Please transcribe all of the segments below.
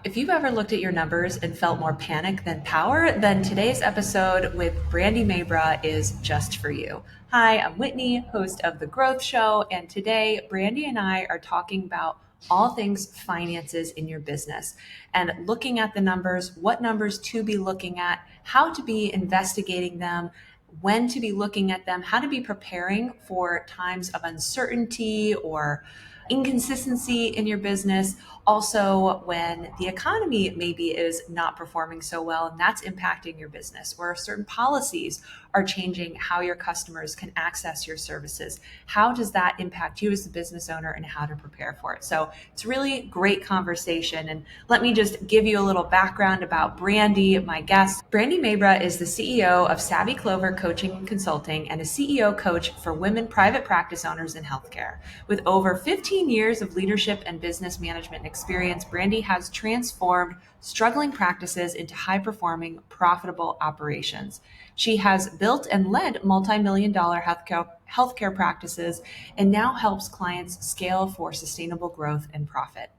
If you've ever looked at your numbers and felt more panic than power, then today's episode with Brandy Mabra is just for you. Hi, I'm Whitney, host of The Growth Show, and today Brandy and I are talking about all things finances in your business and looking at the numbers, what numbers to be looking at, how to be investigating them, when to be looking at them, how to be preparing for times of uncertainty or inconsistency in your business. Also, when the economy maybe is not performing so well and that's impacting your business, where certain policies are changing how your customers can access your services. How does that impact you as a business owner and how to prepare for it? So it's really great conversation. And let me just give you a little background about Brandy, my guest. Brandy Mabra is the CEO of Savvy Clover Coaching and Consulting and a CEO coach for women private practice owners in healthcare. With over 15 years of leadership and business management experience, Brandy has transformed struggling practices into high-performing, profitable operations. She has built and led multi-million dollar healthcare practices and now helps clients scale for sustainable growth and profit.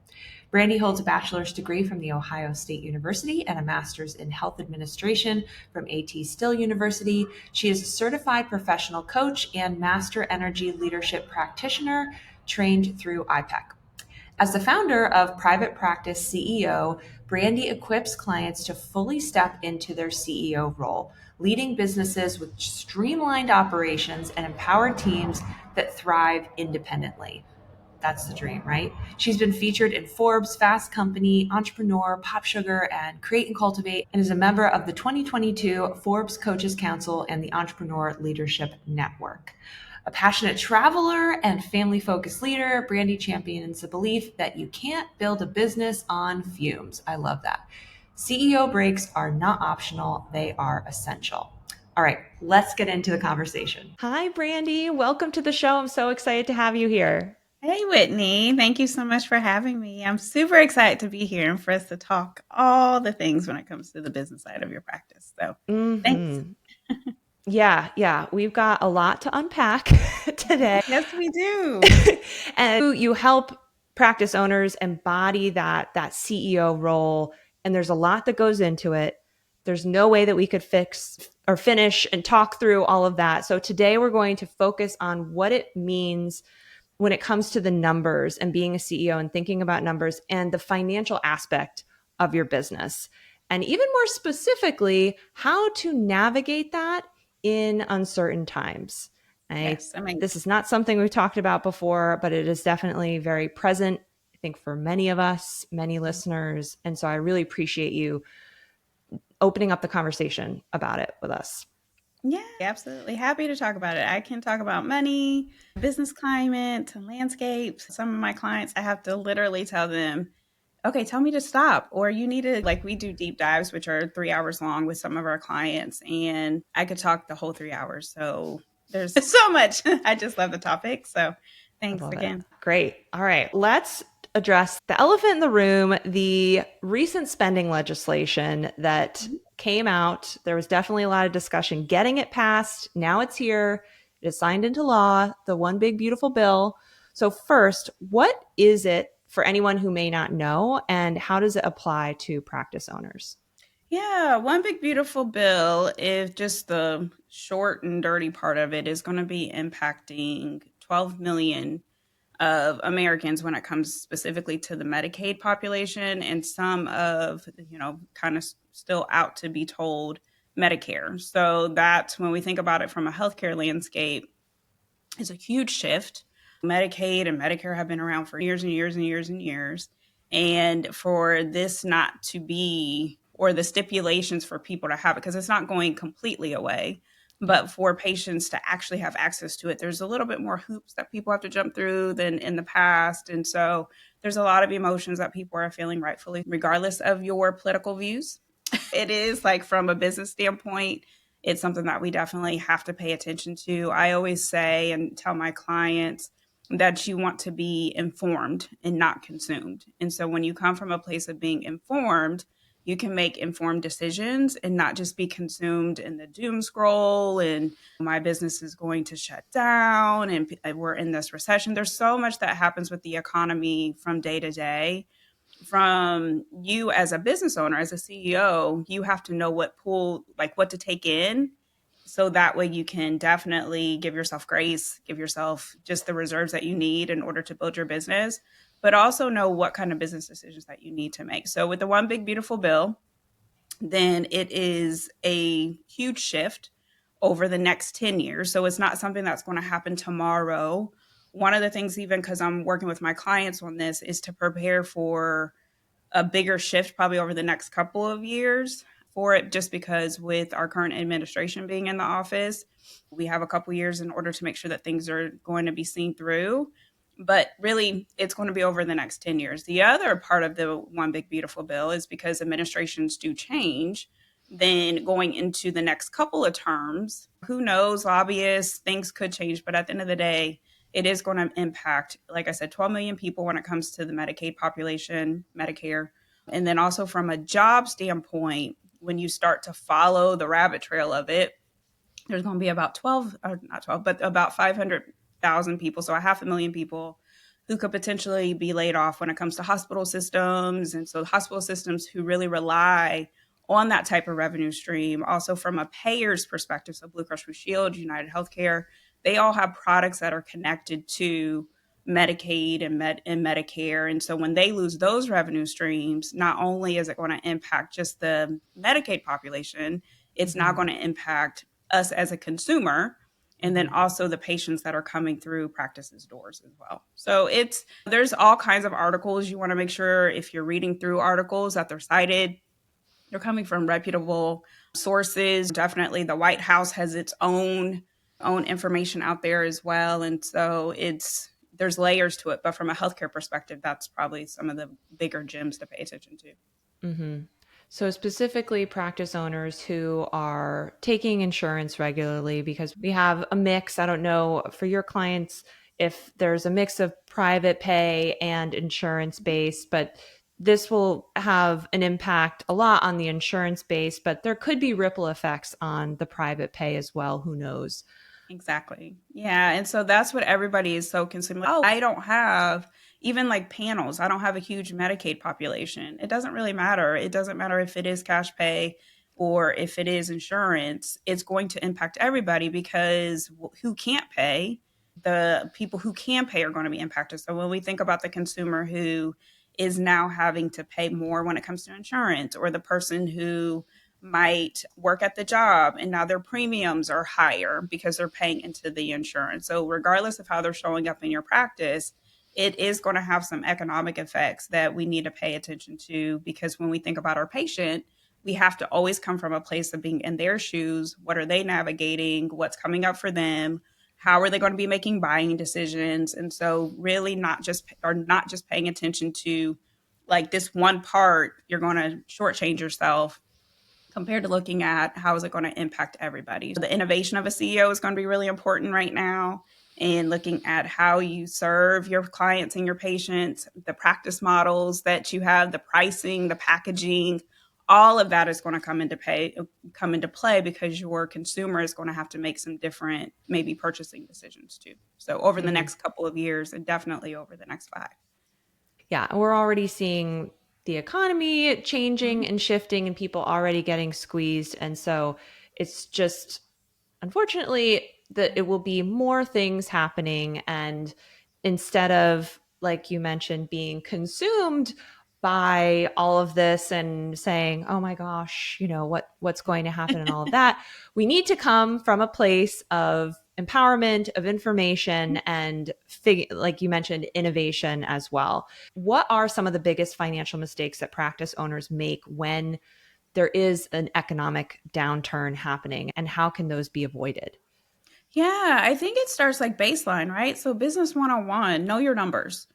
Brandy holds a bachelor's degree from The Ohio State University and a master's in health administration from A.T. Still University. She is a certified professional coach and master energy leadership practitioner trained through IPEC. As the founder of Private Practice CEO, Brandy equips clients to fully step into their CEO role, leading businesses with streamlined operations and empowered teams that thrive independently. That's the dream, right? She's been featured in Forbes, Fast Company, Entrepreneur, Pop Sugar, and Create and Cultivate, and is a member of the 2022 Forbes Coaches Council and the Entrepreneur Leadership Network. A passionate traveler and family-focused leader, Brandy champions the belief that you can't build a business on fumes. I love that. CEO breaks are not optional, they are essential. All right, let's get into the conversation. Hi, Brandy. Welcome to the show. I'm so excited to have you here. Hey, Whitney. Thank you so much for having me. I'm super excited to be here and for us to talk all the things when it comes to the business side of your practice. So thanks. Yeah. We've got a lot to unpack today. Yes, we do. And you help practice owners embody that CEO role. And there's a lot that goes into it. There's no way that we could fix or finish and talk through all of that. So today we're going to focus on what it means when it comes to the numbers and being a CEO and thinking about numbers and the financial aspect of your business. And even more specifically, how to navigate that in uncertain times. Yes, This is not something we've talked about before, but it is definitely very present, I think, for many of us, many listeners. And so I really appreciate you opening up the conversation about it with us. Yeah, absolutely. Happy to talk about it. I can talk about money, business climate, landscapes. Some of my clients, I have to literally tell them, okay, tell me to stop. Or you need to, like, we do deep dives, which are 3 hours long with some of our clients. And I could talk the whole 3 hours. So there's so much. I just love the topic. So thanks again. Great. All right. Let's address the elephant in the room, the recent spending legislation that came out. There was definitely a lot of discussion getting it passed. Now it's here. It is signed into law, the one big beautiful bill. So first, what is it for anyone who may not know, and how does it apply to practice owners? Yeah, one big beautiful bill, if just the short and dirty part of it, is going to be impacting 12 million of Americans when it comes specifically to the Medicaid population and some of, kind of still out to be told Medicare. So that's when we think about it from a healthcare landscape, is a huge shift. Medicaid and Medicare have been around for years and years and years and years. And for this not to be, or the stipulations for people to have it, because it's not going completely away, but for patients to actually have access to it, there's a little bit more hoops that people have to jump through than in the past. And so there's a lot of emotions that people are feeling rightfully, regardless of your political views. It is like, from a business standpoint, it's something that we definitely have to pay attention to. I always say and tell my clients that you want to be informed and not consumed. And so when you come from a place of being informed, you can make informed decisions and not just be consumed in the doom scroll and my business is going to shut down and we're in this recession. There's so much that happens with the economy from day to day. from you as a business owner, as a CEO, you have to know what to take in. So that way you can definitely give yourself grace, give yourself just the reserves that you need in order to build your business, but also know what kind of business decisions that you need to make. So with the one big beautiful bill, then it is a huge shift over the next 10 years. So it's not something that's going to happen tomorrow. One of the things, even because I'm working with my clients on this, is to prepare for a bigger shift probably over the next couple of years for it, just because with our current administration being in the office, we have a couple years in order to make sure that things are going to be seen through. But really, it's going to be over the next 10 years. The other part of the one big beautiful bill is because administrations do change, then going into the next couple of terms, who knows, lobbyists, things could change. But at the end of the day, it is going to impact, like I said, 12 million people when it comes to the Medicaid population, Medicare. And then also from a job standpoint, when you start to follow the rabbit trail of it, there's going to be about 12, or not 12, but about 500,000 people, so a half a million people who could potentially be laid off when it comes to hospital systems. And so hospital systems who really rely on that type of revenue stream, also from a payer's perspective, so Blue Cross Blue Shield, United Healthcare, they all have products that are connected to Medicaid and Medicare. And so when they lose those revenue streams, not only is it going to impact just the Medicaid population, it's now going to impact us as a consumer, and then also the patients that are coming through practices doors as well. So there's all kinds of articles. You want to make sure if you're reading through articles that they're cited, they're coming from reputable sources. Definitely the White House has its own information out there as well. And so there's layers to it, but from a healthcare perspective, that's probably some of the bigger gems to pay attention to. Mm-hmm. So specifically practice owners who are taking insurance regularly, because we have a mix. I don't know for your clients if there's a mix of private pay and insurance base, but this will have an impact a lot on the insurance base, but there could be ripple effects on the private pay as well. Who knows? Exactly. Yeah. And so that's what everybody is so concerned with. Oh, I don't have even like panels. I don't have a huge Medicaid population. It doesn't really matter. It doesn't matter if it is cash pay or if it is insurance. It's going to impact everybody because who can't pay, the people who can pay are going to be impacted. So when we think about the consumer who is now having to pay more when it comes to insurance, or the person who might work at the job and now their premiums are higher because they're paying into the insurance. So regardless of how they're showing up in your practice, it is going to have some economic effects that we need to pay attention to, because when we think about our patient, we have to always come from a place of being in their shoes. What are they navigating? What's coming up for them? How are they going to be making buying decisions? And so really not just paying attention to like this one part, you're going to shortchange yourself compared to looking at how is it going to impact everybody. So the innovation of a CEO is going to be really important right now, and looking at how you serve your clients and your patients, the practice models that you have, the pricing, the packaging, all of that is going to come into play because your consumer is going to have to make some different maybe purchasing decisions too. So over the next couple of years, and definitely over the next 5. Yeah, we're already seeing the economy changing Mhm. and shifting and people already getting squeezed. And so it's just, unfortunately, that it will be more things happening. And instead of, like you mentioned, being consumed by all of this and saying, oh my gosh, what's going to happen and all of that, we need to come from a place of empowerment, of information, and like you mentioned, innovation as well. What are some of the biggest financial mistakes that practice owners make when there is an economic downturn happening, and how can those be avoided? Yeah, I think it starts like baseline, right? So business 101, know your numbers.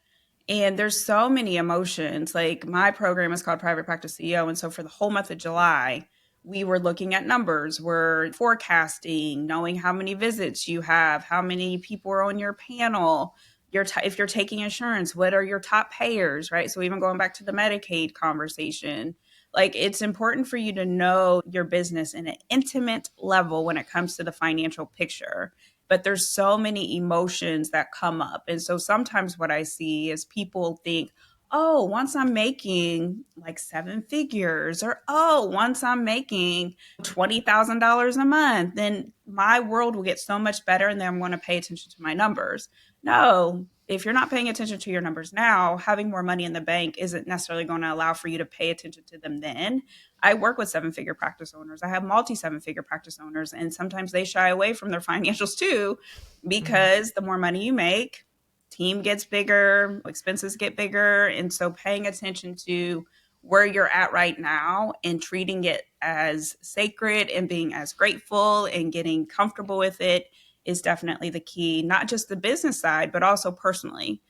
And there's so many emotions. Like my program is called Private Practice CEO. And so for the whole month of July, we were looking at numbers, we're forecasting, knowing how many visits you have, how many people are on your panel, if you're taking insurance, what are your top payers, right? So even going back to the Medicaid conversation, like it's important for you to know your business in an intimate level when it comes to the financial picture, but there's so many emotions that come up. And so sometimes what I see is people think, oh, once I'm making like seven figures, or oh, once I'm making $20,000 a month, then my world will get so much better and then I'm going to pay attention to my numbers. No, if you're not paying attention to your numbers now, having more money in the bank isn't necessarily going to allow for you to pay attention to them then. I work with seven figure practice owners. I have multi seven figure practice owners, and sometimes they shy away from their financials too, Mm, because the more money you make, team gets bigger, expenses get bigger. And so paying attention to where you're at right now and treating it as sacred and being as grateful and getting comfortable with it is definitely the key, not just the business side, but also personally.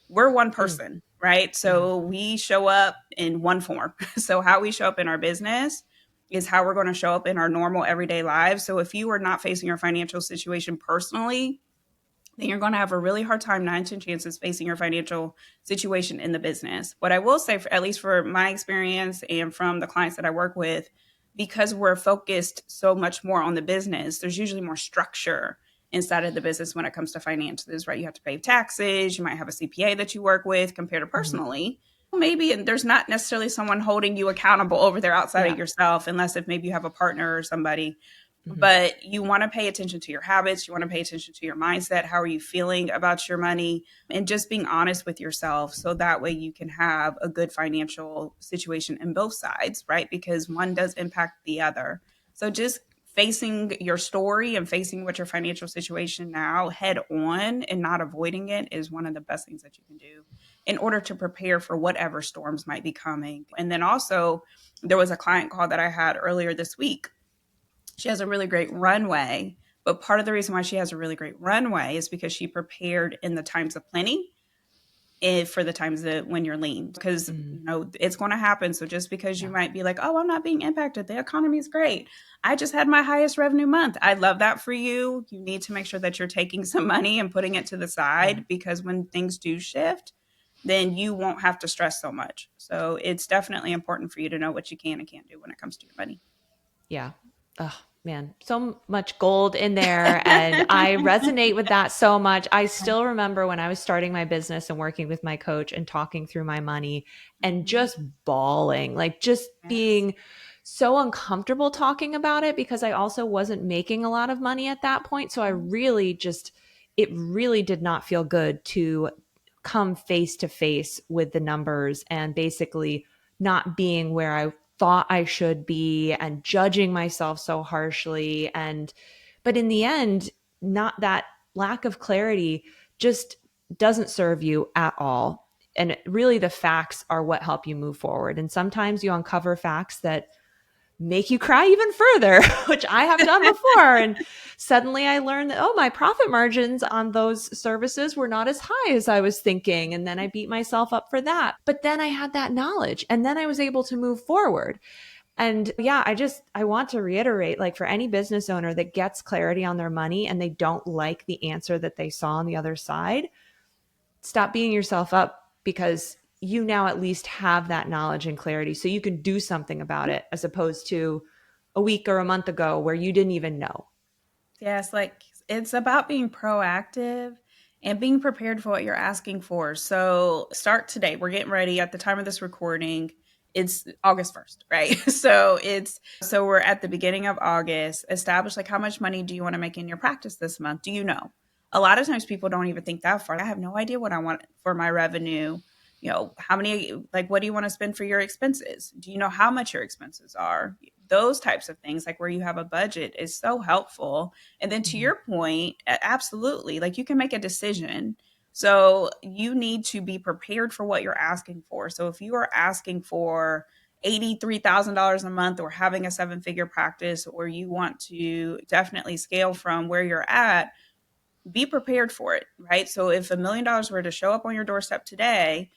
We're one mm, person, right? mm, So we show up in one form. So how we show up in our business is how we're going to show up in our normal everyday lives. So if you are not facing your financial situation personally, then you're going to have a really hard time, 9 to 10 chances, facing your financial situation in the business. What I will say, for, at least for my experience and from the clients that I work with, because we're focused so much more on the business, there's usually more structure inside of the business when it comes to finances, right? You have to pay taxes, you might have a CPA that you work with compared to mhm. personally. Maybe and there's not necessarily someone holding you accountable over there outside Yeah. of yourself, unless if maybe you have a partner or somebody, Mhm. but you want to pay attention to your habits. You want to pay attention to your mindset. How are you feeling about your money? And just being honest with yourself. So that way you can have a good financial situation in both sides, right? Because one does impact the other. So just facing your story and facing what your financial situation now head on and not avoiding it is one of the best things that you can do in order to prepare for whatever storms might be coming. And then also, there was a client call that I had earlier this week. She has a really great runway. But part of the reason why she has a really great runway is because she prepared in the times of plenty and for the times that when you're lean, because Mm, it's going to happen. So just because you yeah. might be like, oh, I'm not being impacted, the economy is great, I just had my highest revenue month, I love that for you. You need to make sure that you're taking some money and putting it to the Yeah. side, because when things do shift, then you won't have to stress so much. So it's definitely important for you to know what you can and can't do when it comes to your money. Yeah. Oh, man, so much gold in there. And I resonate with that so much. I still remember when I was starting my business and working with my coach and talking through my money and Mhm. just bawling, like just Yes. being so uncomfortable talking about it because I also wasn't making a lot of money at that point. So I really just, it really did not feel good to come face to face with the numbers and basically not being where I thought I should be and judging myself so harshly. And, but in the end, not that lack of clarity just doesn't serve you at all. And really, the facts are what help you move forward. And sometimes you uncover facts that make you cry even further, which I have done before. And suddenly I learned that, oh, my profit margins on those services were not as high as I was thinking. And then I beat myself up for that. But then I had that knowledge and then I was able to move forward. And yeah, I want to reiterate, like, for any business owner that gets clarity on their money and they don't like the answer that they saw on the other side, stop beating yourself up, because you now at least have that knowledge and clarity so you can do something about it, as opposed to a week or a month ago where you didn't even know. Yes, like it's about being proactive and being prepared for what you're asking for. So start today. We're getting ready at the time of this recording. It's August 1st, right? So we're at the beginning of August. Establish like how much money do you want to make in your practice this month? Do you know? A lot of times people don't even think that far. I have no idea what I want for my revenue. How many, like, what do you want to spend for your expenses? Do you know how much your expenses are? Those types of things, like where you have a budget, is so helpful. And then to Mhm. your point, absolutely, like you can make a decision. So you need to be prepared for what you're asking for. So if you are asking for $83,000 a month, or having a seven figure practice, or you want to definitely scale from where you're at, be prepared for it, right? So if $1 million were to show up on your doorstep today,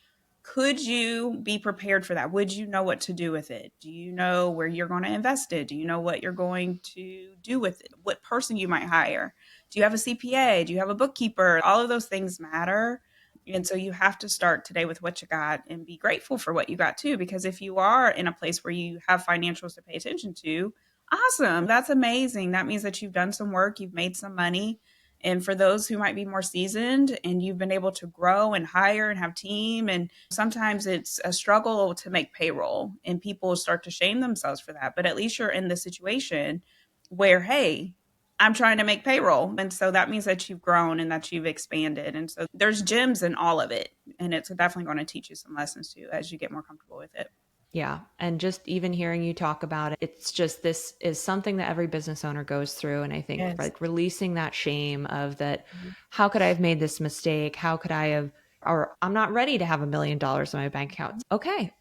could you be prepared for that? Would you know what to do with it? Do you know where you're going to invest it? Do you know what you're going to do with it? What person you might hire? Do you have a CPA? Do you have a bookkeeper? All of those things matter. And so you have to start today with what you got and be grateful for what you got too. Because if you are in a place where you have financials to pay attention to, awesome. That's amazing. That means that you've done some work, you've made some money, And for those who might be more seasoned and you've been able to grow and hire and have team, and sometimes it's a struggle to make payroll and people start to shame themselves for that. But at least you're in the situation where, hey, I'm trying to make payroll. And so that means that you've grown and that you've expanded. And so there's gems in all of it. And it's definitely going to teach you some lessons too as you get more comfortable with it. Yeah. And just even hearing you talk about it, it's just, this is something that every business owner goes through. And I think Yes. like releasing that shame of that, how could I have made this mistake? How could I have, or I'm not ready to have $1 million in my bank account. Okay.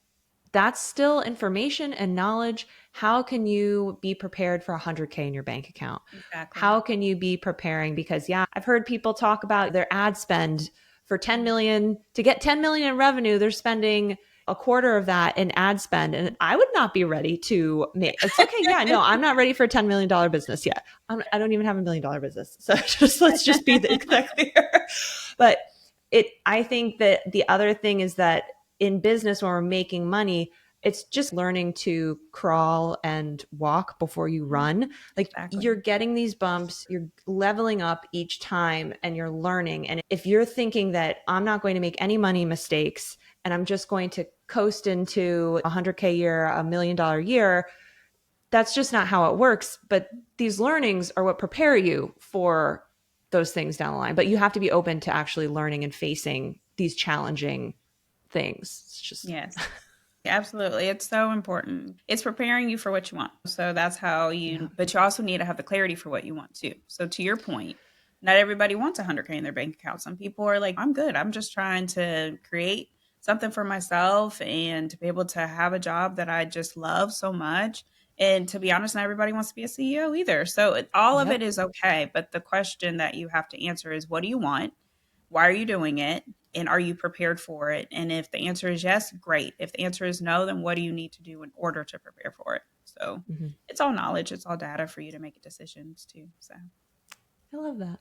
That's still information and knowledge. How can you be prepared for 100K in your bank account? Exactly. How can you be preparing? Because yeah, I've heard people talk about their ad spend for 10 million. To get 10 million in revenue, they're spending a quarter of that in ad spend. And I would not be ready to make, it's okay. Yeah, no, I'm not ready for a $10 million business yet. I don't even have $1 million business. So let's just be exactly clear. But I think that the other thing is that in business, when we're making money, it's just learning to crawl and walk before you run. Like Exactly. You're getting these bumps, you're leveling up each time and you're learning. And if you're thinking that I'm not going to make any money mistakes and I'm just going to coast into 100K year, $1 million year, that's just not how it works. But these learnings are what prepare you for those things down the line. But you have to be open to actually learning and facing these challenging things. It's just Yes. Absolutely. It's so important. It's preparing you for what you want. So that's how but you also need to have the clarity for what you want too. So to your point, not everybody wants 100K in their bank account. Some people are like, I'm good. I'm just trying to create something for myself and to be able to have a job that I just love so much. And to be honest, not everybody wants to be a CEO either. So all of it is okay. But the question that you have to answer is, what do you want? Why are you doing it? And are you prepared for it? And if the answer is yes, great. If the answer is no, then what do you need to do in order to prepare for it? So it's all knowledge, it's all data for you to make decisions too. So I love that.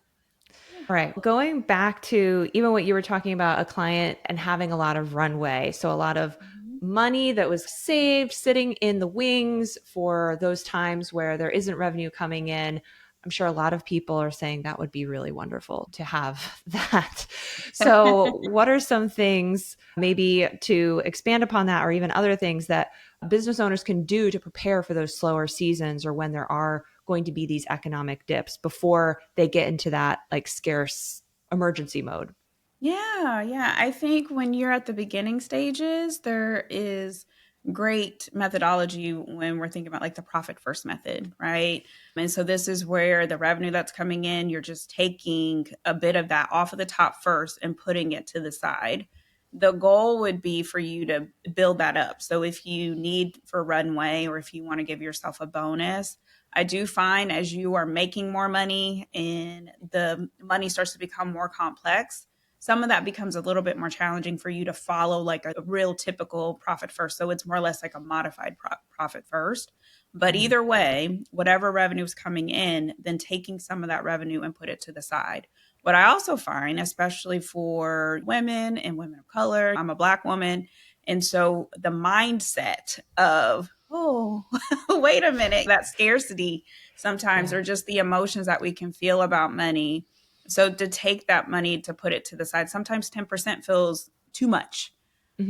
All right. Going back to even what you were talking about, a client and having a lot of runway. So a lot of money that was saved sitting in the wings for those times where there isn't revenue coming in. I'm sure a lot of people are saying that would be really wonderful to have that. So what are some things maybe to expand upon that, or even other things that business owners can do to prepare for those slower seasons or when there are going to be these economic dips before they get into that like scarce emergency mode? Yeah. I think when you're at the beginning stages, there is great methodology when we're thinking about like the profit first method, right? And so this is where the revenue that's coming in, you're just taking a bit of that off of the top first and putting it to the side. The goal would be for you to build that up. So if you need for runway or if you want to give yourself a bonus, I do find as you are making more money and the money starts to become more complex, some of that becomes a little bit more challenging for you to follow like a real typical profit first. So it's more or less like a modified profit first. But either way, whatever revenue is coming in, then taking some of that revenue and put it to the side. What I also find, especially for women and women of color, I'm a Black woman. And so the mindset of, oh, wait a minute, that scarcity sometimes, or just the emotions that we can feel about money. So to take that money to put it to the side, sometimes 10% feels too much.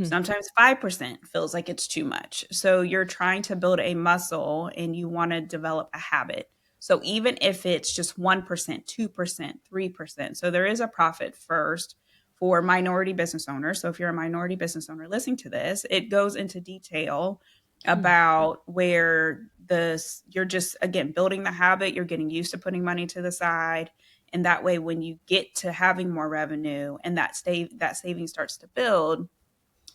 Sometimes 5% feels like it's too much. So you're trying to build a muscle and you want to develop a habit. So even if it's just 1%, 2%, 3%. So there is a profit first for minority business owners. So if you're a minority business owner listening to this, it goes into detail about where you're just, again, building the habit, you're getting used to putting money to the side. And that way, when you get to having more revenue and that saving starts to build,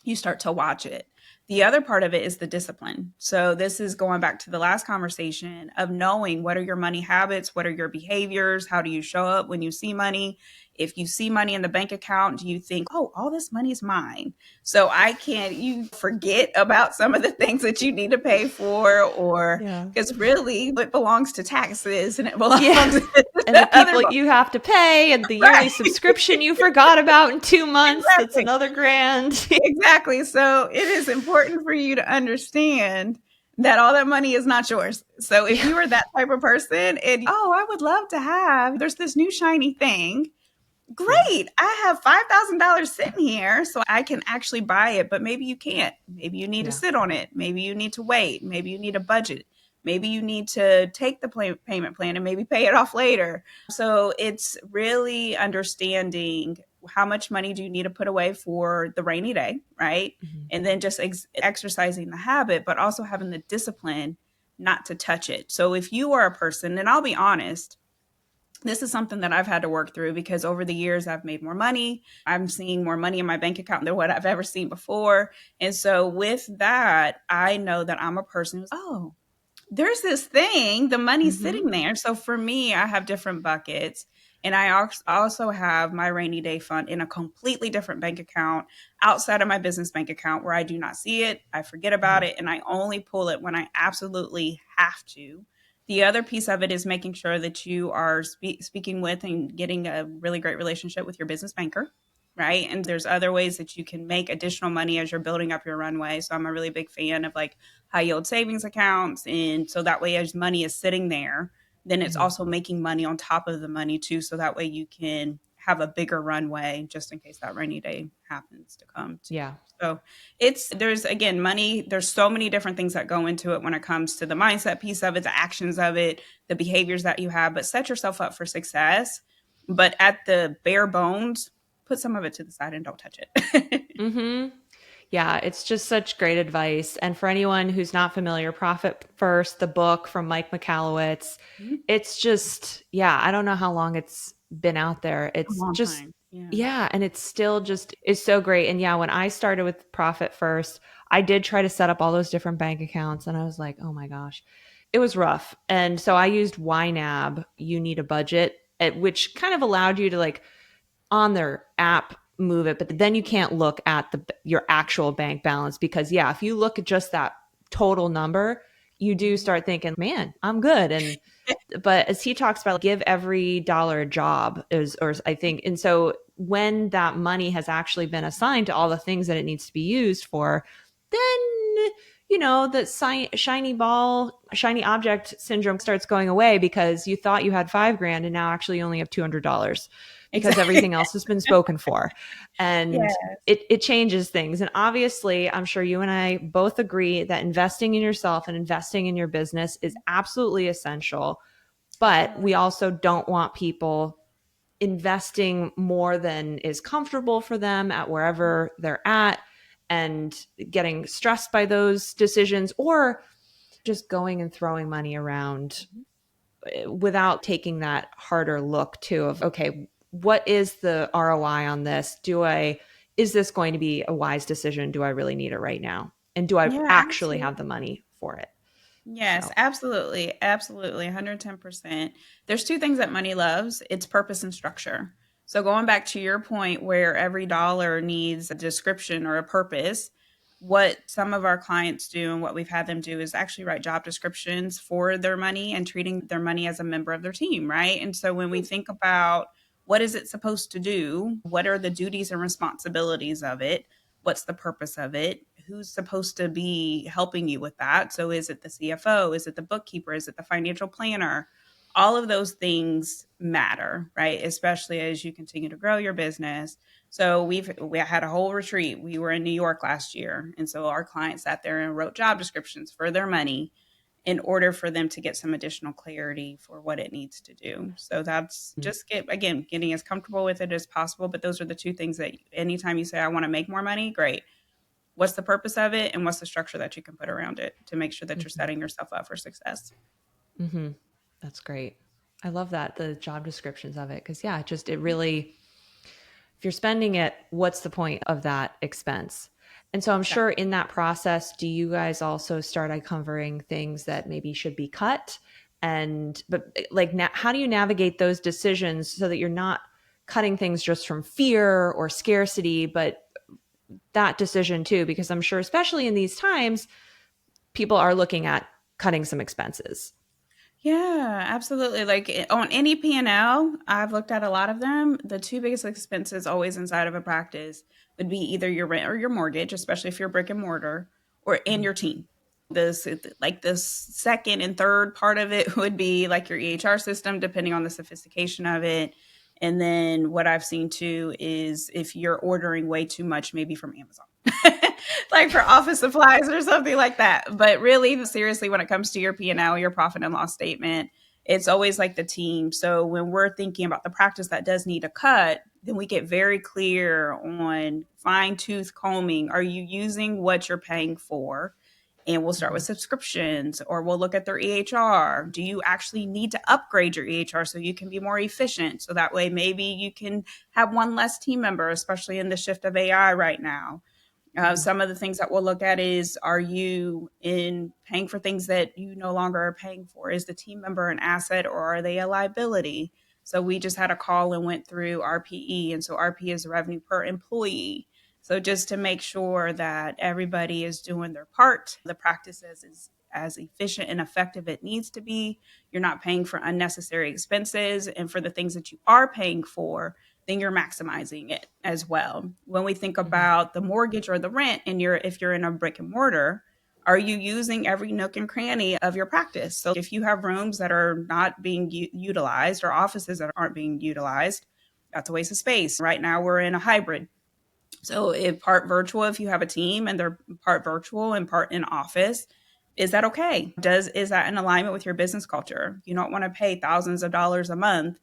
you start to watch it. The other part of it is the discipline. So this is going back to the last conversation of knowing what are your money habits, what are your behaviors, how do you show up when you see money? If you see money in the bank account, do you think, oh, all this money is mine? So you forget about some of the things that you need to pay for, or because really it belongs to taxes and it belongs to and the people you have to pay and the yearly subscription you forgot about in 2 months. That's another grand. Exactly. So it is important for you to understand that all that money is not yours. So if Yeah. you are that type of person and, oh, I would love to have, there's this new shiny thing. Yeah. Great. I have $5,000 sitting here so I can actually buy it, but maybe you can't. Maybe you need to Yeah. sit on it. Maybe you need to wait. Maybe you need a budget. Maybe you need to take the payment plan and maybe pay it off later. So it's really understanding how much money do you need to put away for the rainy day, right? Mhm. And then just exercising the habit, but also having the discipline not to touch it. So if you are a person, and I'll be honest, this is something that I've had to work through because over the years I've made more money. I'm seeing more money in my bank account than what I've ever seen before. And so with that, I know that I'm a person who's, oh, there's this thing, the money's Mhm. sitting there. So for me, I have different buckets. And I also have my rainy day fund in a completely different bank account outside of my business bank account where I do not see it. I forget about Mhm. it and I only pull it when I absolutely have to. The other piece of it is making sure that you are speaking with and getting a really great relationship with your business banker, right? And there's other ways that you can make additional money as you're building up your runway. So I'm a really big fan of like high yield savings accounts. And so that way, as money is sitting there, then it's Mhm. also making money on top of the money too. So that way you can have a bigger runway just in case that rainy day happens to come too. Yeah. So there's again, money, there's so many different things that go into it when it comes to the mindset piece of it, the actions of it, the behaviors that you have, but set yourself up for success. But at the bare bones, put some of it to the side and don't touch it. Mhm. Yeah, it's just such great advice. And for anyone who's not familiar, Profit First, the book from Mike Michalowicz, it's just, yeah, I don't know how long it's been out there. A It's long just, time. Yeah. yeah, and it's still just is so great. And yeah, when I started with Profit First, I did try to set up all those different bank accounts and I was like, oh my gosh, it was rough. And so I used YNAB, You Need a Budget, which kind of allowed you to like on their app move it, but then you can't look at your actual bank balance because yeah, if you look at just that total number, you do Mhm. start thinking, man, I'm good. And but as he talks about, give every dollar a job is, or I think, and so when that money has actually been assigned to all the things that it needs to be used for, then the shiny ball, shiny object syndrome starts going away because you thought you had 5 grand and now actually you only have $200 because Exactly. everything else has been spoken for. And Yes. it changes things. And obviously, I'm sure you and I both agree that investing in yourself and investing in your business is absolutely essential. But Absolutely. we also don't want people investing more than is comfortable for them at wherever they're at and getting stressed by those decisions or just going and throwing money around Mhm. without taking that harder look too of okay, what is the ROI on this? Is this going to be a wise decision? Do I really need it right now? And do I Yeah, actually have the absolutely. money for it? Yes, So, absolutely. Absolutely. 110%. There's two things that money loves. It's purpose and structure. So going back to your point where every dollar needs a description or a purpose, what some of our clients do and what we've had them do is actually write job descriptions for their money and treating their money as a member of their team, right? And so when we think about what is it supposed to do, what are the duties and responsibilities of it, what's the purpose of it, who's supposed to be helping you with that? So is it the CFO? Is it the bookkeeper? Is it the financial planner? All of those things matter, right? Especially as you continue to grow your business. So we had a whole retreat. We were in New York last year, and so our clients sat there and wrote job descriptions for their money in order for them to get some additional clarity for what it needs to do. So that's just getting as comfortable with it as possible. But those are the two things that anytime you say I want to make more money, great, what's the purpose of it and what's the structure that you can put around it to make sure that you're mm-hmm. setting yourself up for success. Mm-hmm. That's great. I love that, the job descriptions of it, because yeah, it really, if you're spending it, what's the point of that expense? And so I'm sure Exactly. in that process, do you guys also start uncovering things that maybe should be cut? And, but like, how do you navigate those decisions so that you're not cutting things just from fear or scarcity, but that decision too? Because I'm sure, especially in these times, people are looking at cutting some expenses. Yeah, absolutely. Like on any P&L, I've looked at a lot of them. The two biggest expenses always inside of a practice would be either your rent or your mortgage, especially if you're brick and mortar, or in Mhm. your team. The second and third part of it would be like your EHR system, depending on the sophistication of it. And then what I've seen too is if you're ordering way too much, maybe from Amazon, like for office supplies or something like that. But really, seriously, when it comes to your P&L, your profit and loss statement, it's always like the team. So when we're thinking about the practice that does need a cut, then we get very clear on fine tooth combing. Are you using what you're paying for? And we'll start with subscriptions, or we'll look at their EHR. Do you actually need to upgrade your EHR so you can be more efficient? So that way, maybe you can have one less team member, especially in the shift of AI right now. Some of the things that we'll look at is, are you in paying for things that you no longer are paying for? Is the team member an asset or are they a liability? So we just had a call and went through RPE. And so RPE is revenue per employee. So just to make sure that everybody is doing their part, the practice is as efficient and effective it needs to be. You're not paying for unnecessary expenses. And for the things that you are paying for, then you're maximizing it as well. When we think about the mortgage or the rent, and if you're in a brick and mortar, are you using every nook and cranny of your practice? So if you have rooms that are not being utilized or offices that aren't being utilized, that's a waste of space. Right now we're in a hybrid. So if part virtual, if you have a team and they're part virtual and part in office, is that okay? Is that in alignment with your business culture? You don't want to pay thousands of dollars a month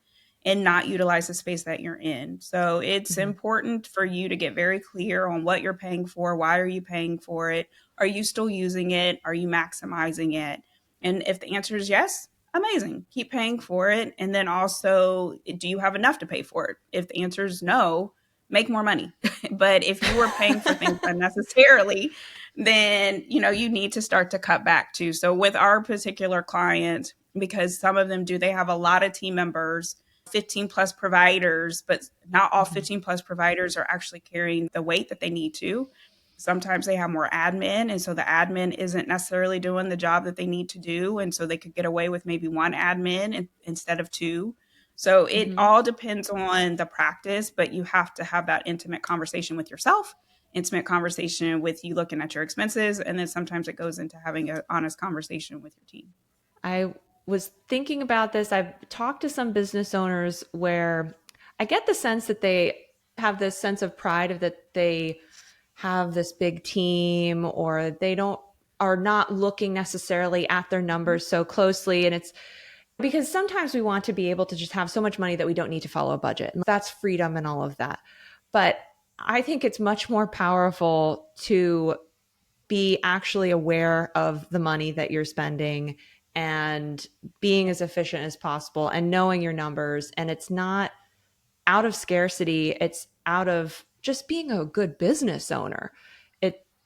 and not utilize the space that you're in. So it's important for you to get very clear on what you're paying for. Why are you paying for it? Are you still using it? Are you maximizing it? And if the answer is yes, amazing. Keep paying for it. And then also, do you have enough to pay for it? If the answer is no, make more money. But if you are paying for things unnecessarily, then you need to start to cut back too. So with our particular client, because some of them they have a lot of team members, 15 plus providers, but not all 15 plus providers are actually carrying the weight that they need to. Sometimes they have more admin, and so the admin isn't necessarily doing the job that they need to do, and so they could get away with maybe one admin instead of two. So it all depends on the practice, but you have to have that intimate conversation with yourself, intimate conversation with you looking at your expenses, and then sometimes it goes into having an honest conversation with your team. I was thinking about this. I've talked to some business owners where I get the sense that they have this sense of pride of that they have this big team, or they are not looking necessarily at their numbers so closely. And it's because sometimes we want to be able to just have so much money that we don't need to follow a budget. And that's freedom and all of that. But I think it's much more powerful to be actually aware of the money that you're spending and being as efficient as possible and knowing your numbers. And it's not out of scarcity, it's out of just being a good business owner.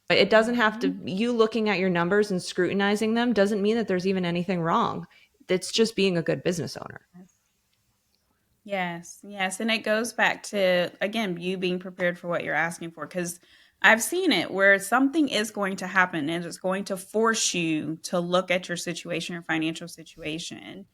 It doesn't have to, you looking at your numbers and scrutinizing them doesn't mean that there's even anything wrong. It's just being a good business owner. Yes, yes. And it goes back to, again, you being prepared for what you're asking for. Because I've seen it where something is going to happen and it's going to force you to look at your situation, your financial situation.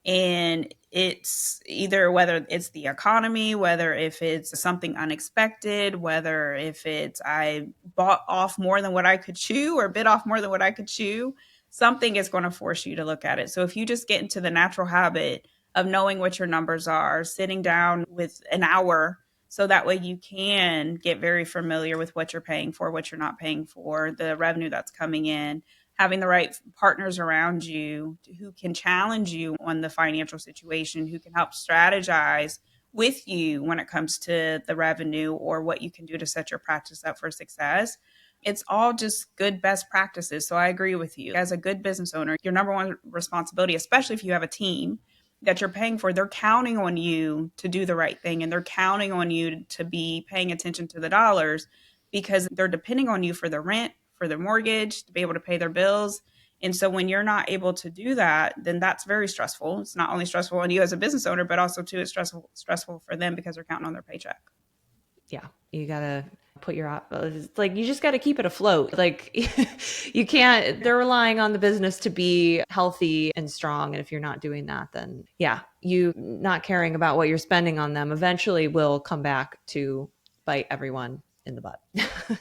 And it's either whether it's the economy, whether if it's something unexpected, whether if it's I bought off more than what I could chew or bit off more than what I could chew, something is going to force you to look at it. So if you just get into the natural habit of knowing what your numbers are, sitting down with an hour so that way you can get very familiar with what you're paying for, what you're not paying for, the revenue that's coming in, having the right partners around you who can challenge you on the financial situation, who can help strategize with you when it comes to the revenue or what you can do to set your practice up for success. It's all just good best practices. So I agree with you. As a good business owner, your number one responsibility, especially if you have a team that you're paying for, they're counting on you to do the right thing, and they're counting on you to be paying attention to the dollars because they're depending on you for the rent, for their mortgage, to be able to pay their bills. And so when you're not able to do that, then that's very stressful. It's not only stressful on you as a business owner, but also too, it's stressful for them because they're counting on their paycheck. Yeah, you gotta put it's like you just gotta keep it afloat. Like you can't, they're relying on the business to be healthy and strong, and if you're not doing that, then yeah, you not caring about what you're spending on them eventually will come back to bite everyone in the butt.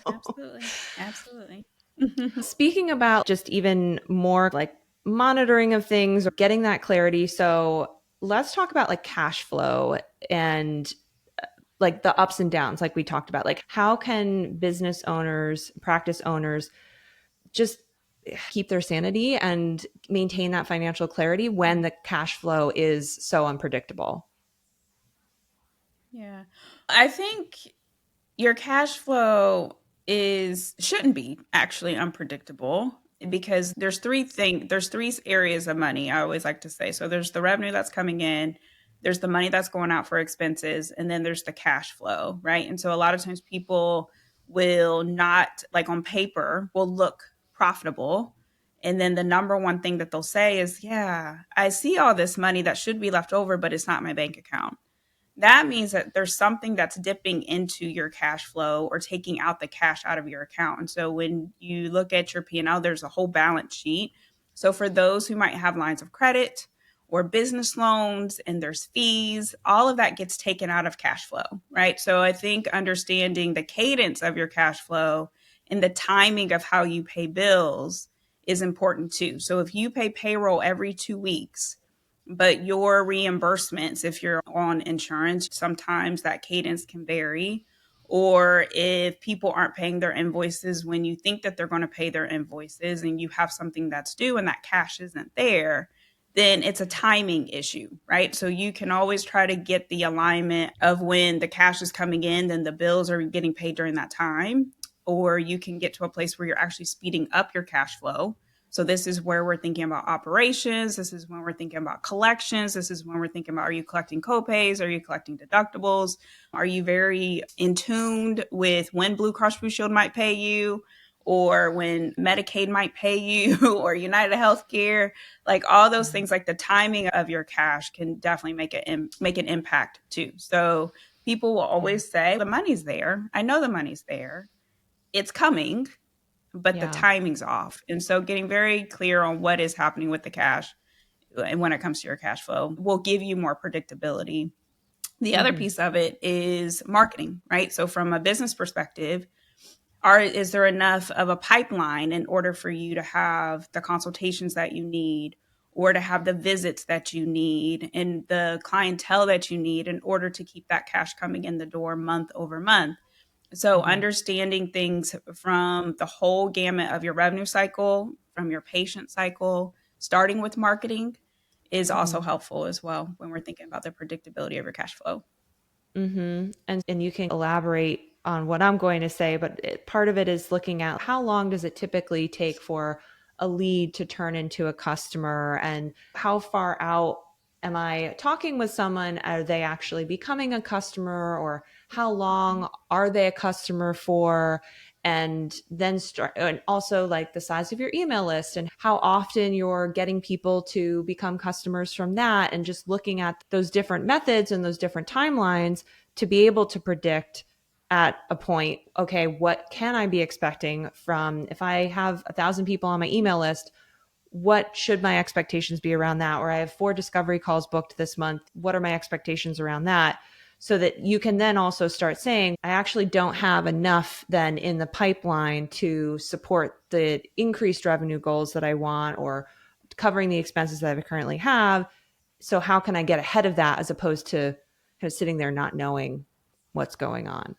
Absolutely. Absolutely. Speaking about just even more like monitoring of things or getting that clarity. So let's talk about like cash flow and like the ups and downs, like we talked about. Like, how can business owners, practice owners just keep their sanity and maintain that financial clarity when the cash flow is so unpredictable? Yeah. I think your cash flow is shouldn't be actually unpredictable because there's three areas of money I always like to say. So there's the revenue that's coming in, there's the money that's going out for expenses, and then there's the cash flow, right? And so a lot of times people will not, like on paper, will look profitable. And then the number one thing that they'll say is, yeah, I see all this money that should be left over, but it's not my bank account. That means that there's something that's dipping into your cash flow or taking out the cash out of your account. And so when you look at your P&L, there's a whole balance sheet. So for those who might have lines of credit or business loans and there's fees, all of that gets taken out of cash flow, right? So I think understanding the cadence of your cash flow and the timing of how you pay bills is important too. So if you pay payroll every 2 weeks, but your reimbursements, if you're on insurance, sometimes that cadence can vary. Or if people aren't paying their invoices when you think that they're going to pay their invoices and you have something that's due and that cash isn't there, then it's a timing issue, right? So you can always try to get the alignment of when the cash is coming in, then the bills are getting paid during that time. Or you can get to a place where you're actually speeding up your cash flow. So this is where we're thinking about operations. This is when we're thinking about collections. This is when we're thinking about, are you collecting copays? Are you collecting deductibles? Are you very in tuned with when Blue Cross Blue Shield might pay you, or when Medicaid might pay you, or United Healthcare? Like all those things, like the timing of your cash can definitely make an impact too. So people will Yeah. always say, the money's there. I know the money's there. It's coming, but the Yeah. timing's off. And so getting very clear on what is happening with the cash and when it comes to your cash flow will give you more predictability. The other Mm-hmm. piece of it is marketing, right? So from a business perspective, is there enough of a pipeline in order for you to have the consultations that you need, or to have the visits that you need and the clientele that you need in order to keep that cash coming in the door month over month? So Mm-hmm. understanding things from the whole gamut of your revenue cycle, from your patient cycle, starting with marketing, is also Mm-hmm. helpful as well when we're thinking about the predictability of your cash flow. Mm-hmm. And you can elaborate on what I'm going to say, but part of it is looking at how long does it typically take for a lead to turn into a customer, and how far out am I talking with someone? Are they actually becoming a customer, or how long are they a customer for? And then start, and also like the size of your email list and how often you're getting people to become customers from that, and just looking at those different methods and those different timelines to be able to predict at a point, okay, what can I be expecting from, if I have 1,000 people on my email list, what should my expectations be around that? Or I have 4 discovery calls booked this month, what are my expectations around that? So that you can then also start saying, I actually don't have enough then in the pipeline to support the increased revenue goals that I want, or covering the expenses that I currently have. So how can I get ahead of that, as opposed to kind of sitting there not knowing what's going on?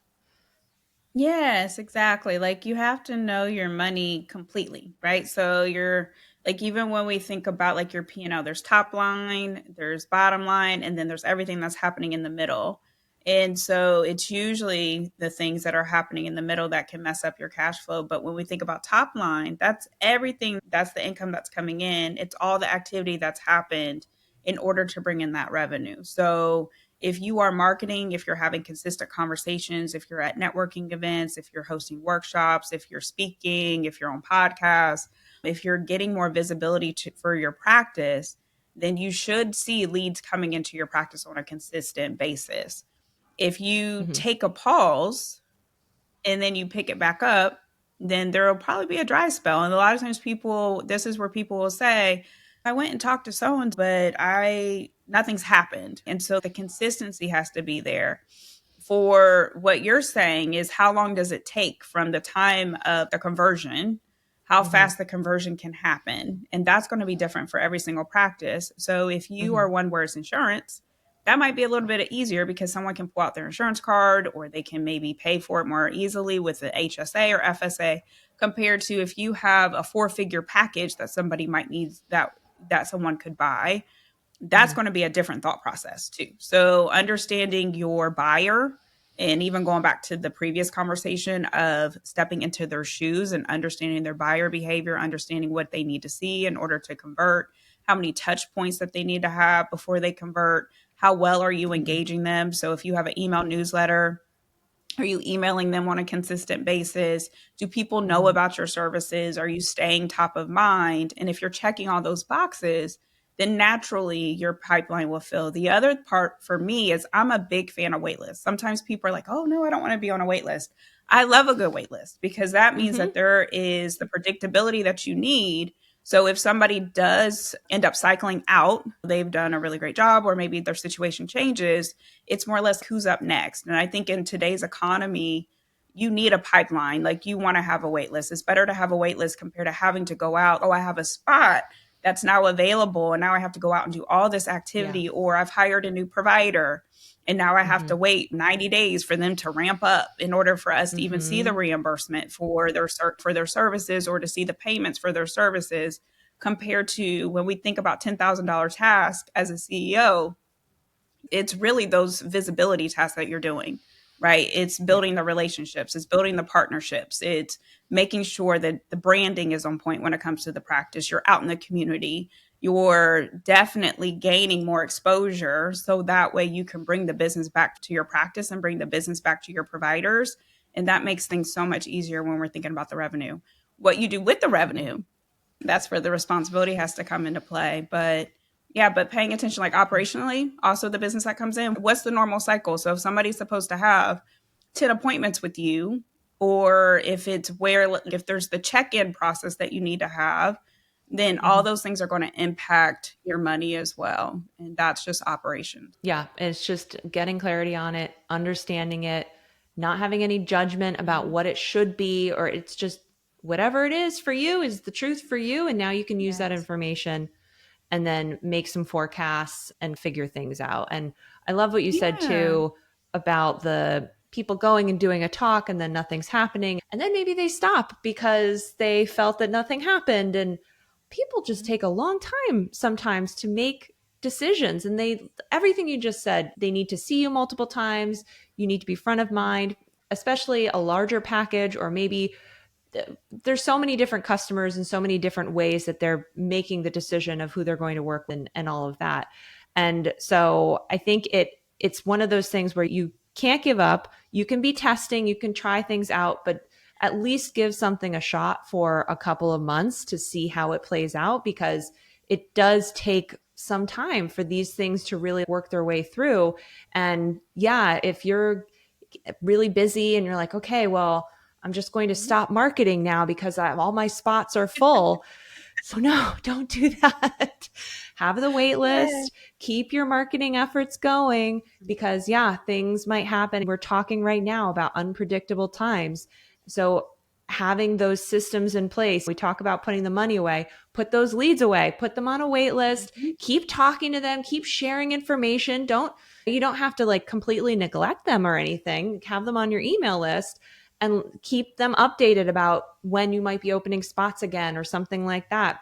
Yes, exactly. Like you have to know your money completely, right? So you're like, even when we think about like your P&L, there's top line, there's bottom line, and then there's everything that's happening in the middle. And so it's usually the things that are happening in the middle that can mess up your cash flow. But when we think about top line, that's everything, that's the income that's coming in. It's all the activity that's happened in order to bring in that revenue. So if you are marketing, if you're having consistent conversations, if you're at networking events, if you're hosting workshops, if you're speaking, if you're on podcasts, if you're getting more visibility for your practice, then you should see leads coming into your practice on a consistent basis. If you Mm-hmm. take a pause and then you pick it back up, then there will probably be a dry spell. And a lot of times this is where people will say, I went and talked to someone, but nothing's happened. And so the consistency has to be there. For what you're saying is, how long does it take from the time of the conversion how Mm-hmm. fast the conversion can happen. And that's going to be different for every single practice. So if you Mm-hmm. are one where it's insurance, that might be a little bit easier because someone can pull out their insurance card, or they can maybe pay for it more easily with the HSA or FSA, compared to if you have a four-figure package that somebody might need, that someone could buy. That's Mm-hmm. going to be a different thought process too. So understanding your buyer, and even going back to the previous conversation of stepping into their shoes and understanding their buyer behavior, understanding what they need to see in order to convert, how many touch points that they need to have before they convert, how well are you Mm-hmm. engaging them? So if you have an email newsletter, are you emailing them on a consistent basis? Do people know Mm-hmm. about your services? Are you staying top of mind? And if you're checking all those boxes, then naturally your pipeline will fill. The other part for me is I'm a big fan of waitlists. Sometimes people are like, oh, no, I don't want to be on a waitlist. I love a good waitlist because that means Mm-hmm. that there is the predictability that you need. So if somebody does end up cycling out, they've done a really great job, or maybe their situation changes, it's more or less who's up next. And I think in today's economy, you need a pipeline. Like, you want to have a wait list. It's better to have a wait list compared to having to go out. Oh, I have a spot that's now available, and now I have to go out and do all this Yeah. activity, or I've hired a new provider and now I have Mm-hmm. to wait 90 days for them to ramp up in order for us to even see the Mm-hmm. reimbursement for their services, or to see the payments for their services, compared to when we think about $10,000 task as a CEO. It's really those visibility tasks that you're doing, right? It's Yeah. building the relationships, it's building the partnerships, it's making sure that the branding is on point when it comes to the practice. You're out in the community, you're definitely gaining more exposure, so that way you can bring the business back to your practice and bring the business back to your providers. And that makes things so much easier when we're thinking about the revenue. What you do with the Mm-hmm. revenue, that's where the responsibility has to come into play. But yeah, but paying attention, like operationally, also the business that comes in, what's the normal cycle? So if somebody's supposed to have 10 appointments with you, or if it's where, if there's the check-in process that you need to have, then all Mm-hmm. those things are going to impact your money as well. And that's just operations. Yeah, it's just getting clarity on it, understanding it, not having any judgment about Mhm. what it should be, or it's just whatever it is for you is the truth for you. And now you can use that Yes. information and then make some forecasts and figure things out. And I love what you said Yeah. too about the people going and doing a talk and then nothing's happening. And then maybe they stop because they felt that nothing happened. And people just take a long time sometimes to make decisions. And they, everything you just said, they need to see you multiple times. You need to be front of mind, especially a larger package, or maybe there's so many different customers and so many different ways that they're making the decision of who they're going to work with and all of that. And so I think it's one of those things where you can't give up. You can be testing, you can try things out, but at least give something a shot for a couple of months to see how it plays out, because it does take some time for these things to really work their way through. And yeah, if you're really busy and you're like, okay, well, I'm just going to stop marketing now because all my spots are full. So no, don't do that. Have the wait Yeah. list, keep your marketing efforts going, because yeah, things might happen. We're talking right now about unpredictable times. So having those systems in place, we talk about putting the money away, put those leads away, put them on a wait list, Mhm. keep talking to them, keep sharing information. You don't have to like completely neglect them or anything. Have them on your email list and keep them updated about when you might be opening spots again or something like that,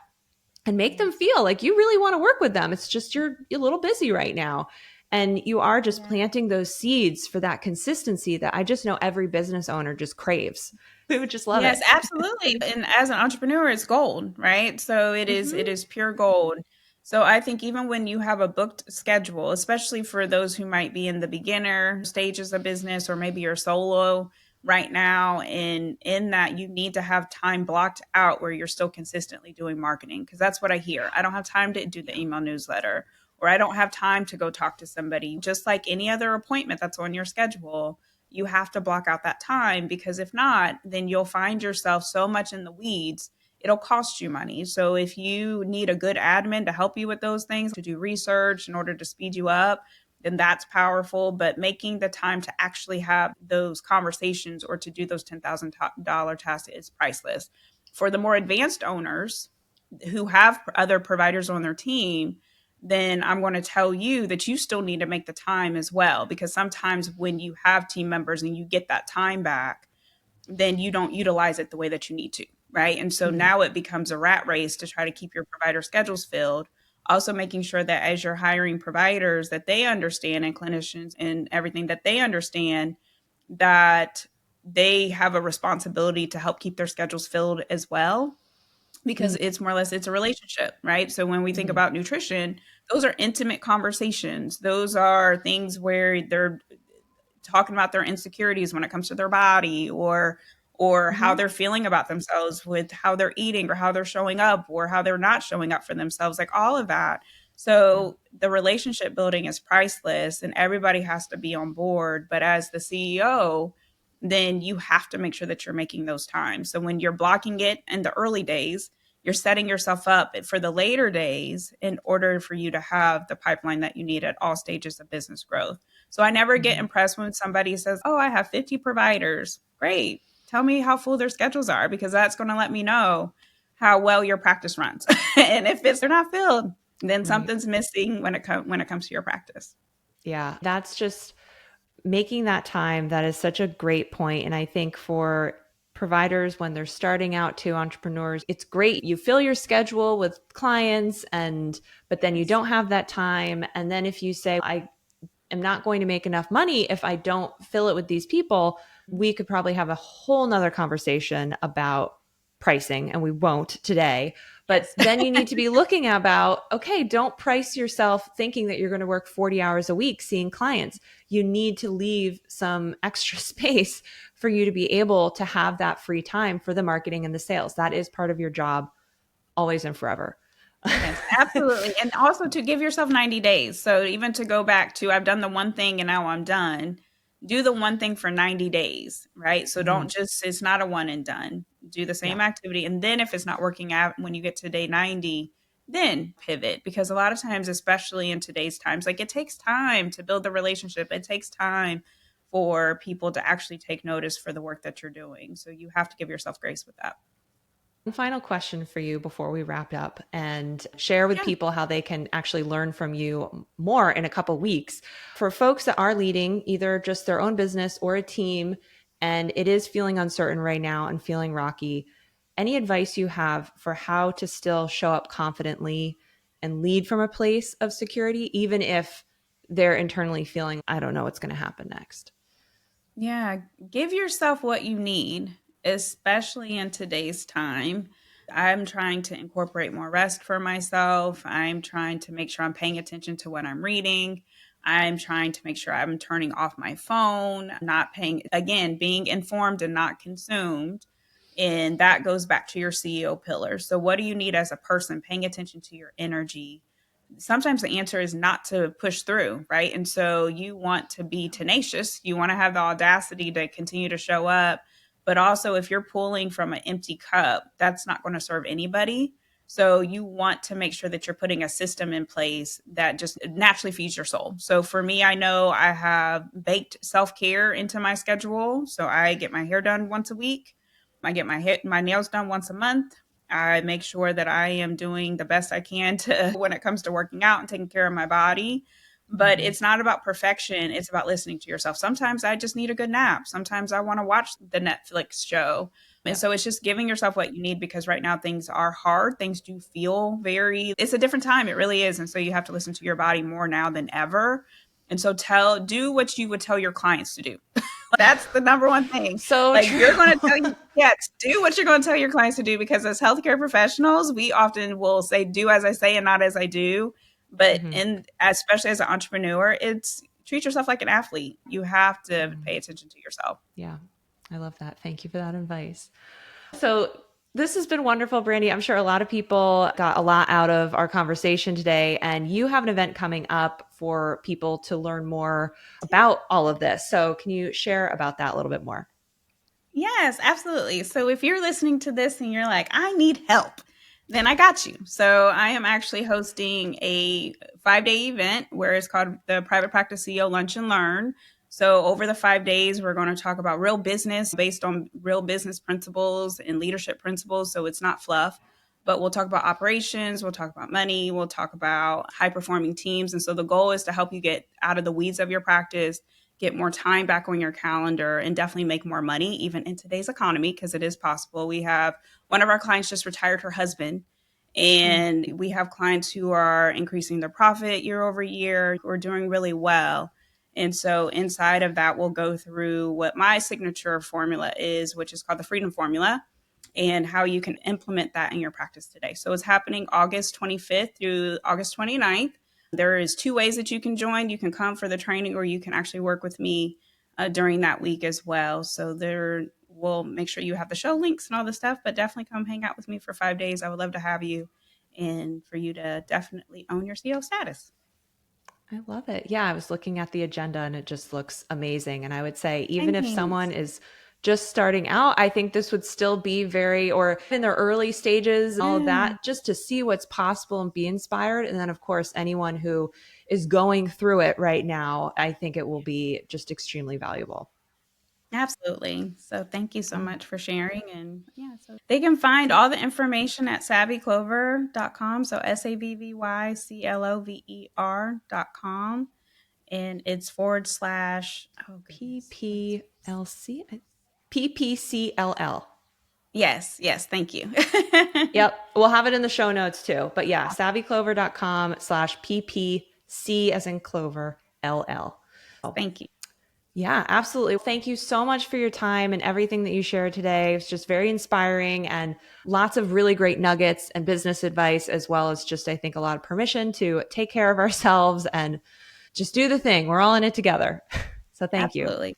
and make them Yes. feel like you really want to work with them. It's just you're a little busy right now. And you are just Yeah. planting those seeds for that consistency that I just know every business owner just craves. They would just love Yes, it. absolutely. And as an entrepreneur, it's gold, right? So it Mm-hmm. is pure gold. So I think even when you have a booked schedule, especially for those who might be in the beginner stages of business, or maybe you're solo right now, and in that you need to have time blocked out where you're still consistently doing marketing, because that's what I hear. I don't have time to do the Yeah. email newsletter, or I don't have time to go talk to somebody. Just like any other appointment that's on your schedule, you have to block out that time, because if not, then you'll find yourself so much in the weeds, it'll cost you money. So if you need a good admin to help you with those things, to do research in order to speed you up, then that's powerful. But making the time to actually have those conversations or to do those $10,000 tasks is priceless. For the more advanced owners who have other providers on their team, then I'm going to tell you that you still need to make the time as well. Because sometimes when you have team members and you get that time back, then you don't utilize it the way that you need to, right? And so now it becomes a rat race to try to keep your provider schedules filled. Also making sure that as you're hiring providers that they understand, and clinicians and everything, that they understand that they have a responsibility to help keep their schedules filled as well, because it's more or less, it's a relationship, right? So when we think about nutrition, those are intimate conversations. Those are things where they're talking about their insecurities when it comes to their body, or how they're feeling about themselves with how they're eating or how they're showing up or how they're not showing up for themselves, like all of that. So the relationship building is priceless and everybody has to be on board. But as the CEO, then you have to make sure that you're making those times. So when you're blocking it in the early days, you're setting yourself up for the later days in order for you to have the pipeline that you need at all stages of business growth. So I never get impressed when somebody says, "Oh, I have 50 providers." Great. Tell me how full their schedules are, because that's going to let me know how well your practice runs. And if they're not filled, then something's missing when it comes to your practice. Yeah, that's just making that time. That is such a great point. And I think for providers, when they're starting out, to entrepreneurs, it's great. You fill your schedule with clients, but then you don't have that time. And then if you say, I am not going to make enough money if I don't fill it with these people, we could probably have a whole nother conversation about pricing, and we won't today. But then you need to be looking about, okay, don't price yourself thinking that you're going to work 40 hours a week seeing clients. You need to leave some extra space for you to be able to have that free time for the marketing and the sales. That is part of your job always and forever. Yes, absolutely. And also to give yourself 90 days. So even to go back to, I've done the one thing and now I'm done. Do the one thing for 90 days, right? So don't just, it's not a one and done. Do the same activity. And then if it's not working out when you get to day 90, then pivot. Because a lot of times, especially in today's times, like it takes time to build the relationship. It takes time for people to actually take notice for the work that you're doing. So you have to give yourself grace with that. One final question for you before we wrap up and share with people how they can actually learn from you more in a couple weeks. For folks that are leading either just their own business or a team, and it is feeling uncertain right now and feeling rocky, any advice you have for how to still show up confidently and lead from a place of security, even if they're internally feeling, I don't know what's going to happen next? Yeah, give yourself what you need, especially in today's time. I'm trying to incorporate more rest for myself. I'm trying to make sure I'm paying attention to what I'm reading. I'm trying to make sure I'm turning off my phone, not paying, again, being informed and not consumed. And that goes back to your CEO pillar. So, what do you need as a person? Paying attention to your energy. Sometimes the answer is not to push through, right? And so you want to be tenacious. You want to have the audacity to continue to show up. But also, if you're pulling from an empty cup, that's not going to serve anybody. So you want to make sure that you're putting a system in place that just naturally feeds your soul. So for me, I know I have baked self-care into my schedule. So I get my hair done once a week. I get my nails done once a month. I make sure that I am doing the best I can to when it comes to working out and taking care of my body. But it's not about perfection. It's about listening to yourself. Sometimes I just need a good nap. Sometimes I want to watch the Netflix show. And so it's just giving yourself what you need, because right now things are hard. Things do feel it's a different time. It really is. And so you have to listen to your body more now than ever. And so do what you would tell your clients to do. That's the number one thing. So like true. You're going to tell you, yes, do what you're going to tell your clients to do, because as healthcare professionals, we often will say, do as I say and not as I do. But especially as an entrepreneur, it's treat yourself like an athlete. You have to pay attention to yourself. Yeah, I love that. Thank you for that advice. So this has been wonderful, Brandy. I'm sure a lot of people got a lot out of our conversation today, and you have an event coming up for people to learn more about all of this. So can you share about that a little bit more? Yes, absolutely. So if you're listening to this and you're like, I need help, then I got you. So I am actually hosting a 5-day event where it's called the Private Practice CEO Lunch and Learn. So, over the 5 days, we're going to talk about real business based on real business principles and leadership principles. So, it's not fluff, but we'll talk about operations, we'll talk about money, we'll talk about high performing teams. And so, the goal is to help you get out of the weeds of your practice, get more time back on your calendar, and definitely make more money, even in today's economy, because it is possible. We have one of our clients just retired her husband. And we have clients who are increasing their profit year over year, who are doing really well. And so inside of that, we'll go through what my signature formula is, which is called the Freedom Formula, and how you can implement that in your practice today. So it's happening August 25th through August 29th. There is 2 ways that you can join. You can come for the training, or you can actually work with me during that week as well. So there, we'll make sure you have the show links and all the stuff, but definitely come hang out with me for 5 days. I would love to have you and for you to definitely own your CEO status. I love it. Yeah, I was looking at the agenda and it just looks amazing. And I would say, even if someone Thanks. is just starting out, I think this would still be very, or in their early stages, all of Yeah. that, just to see what's possible and be inspired. And then, of course, anyone who is going through it right now, I think it will be just extremely valuable. Absolutely. So thank you so Yeah. much for sharing. And yeah, so they can find all the information at savvyclover.com. So SAVVYCLOVER.com. And it's forward slash, oh goodness. What is it? PPLC, PPCLL. Yes, yes, thank you. Yep. We'll have it in the show notes too. But yeah, savvyclover.com/PPC as in Clover LL. Thank you. Yeah, absolutely. Thank you so much for your time and everything that you shared today. It's just very inspiring and lots of really great nuggets and business advice, as well as just, I think, a lot of permission to take care of ourselves and just do the thing. We're all in it together. So thank you. Absolutely.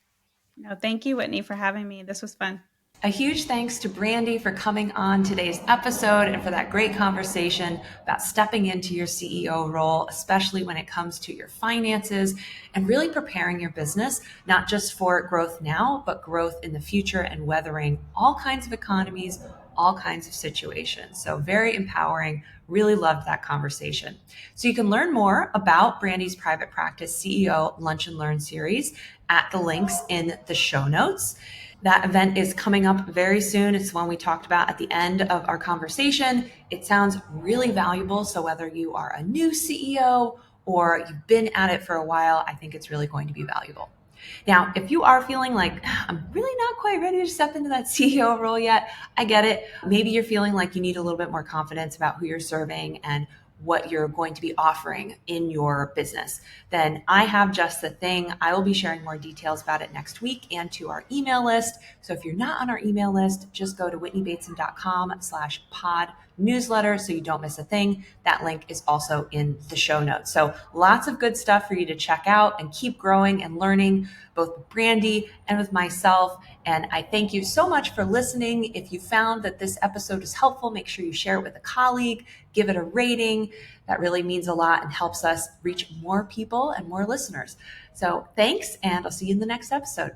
No, thank you, Whitney, for having me. This was fun. A huge thanks to Brandy for coming on today's episode and for that great conversation about stepping into your CEO role, especially when it comes to your finances and really preparing your business, not just for growth now, but growth in the future and weathering all kinds of economies, all kinds of situations. So very empowering. Really loved that conversation. So you can learn more about Brandy's private practice CEO Lunch and Learn series at the links in the show notes. That event is coming up very soon. It's one we talked about at the end of our conversation. It sounds really valuable. So whether you are a new CEO or you've been at it for a while, I think it's really going to be valuable. Now, if you are feeling like I'm really not quite ready to step into that CEO role yet, I get it. Maybe you're feeling like you need a little bit more confidence about who you're serving and what you're going to be offering in your business, then I have just the thing. I will be sharing more details about it next week and to our email list. So if you're not on our email list, just go to whitneybateson.com/pod newsletter so you don't miss a thing. That link is also in the show notes. So lots of good stuff for you to check out and keep growing and learning, both with Brandy and with myself. And I thank you so much for listening. If you found that this episode is helpful, make sure you share it with a colleague, give it a rating. That really means a lot and helps us reach more people and more listeners. So thanks, and I'll see you in the next episode.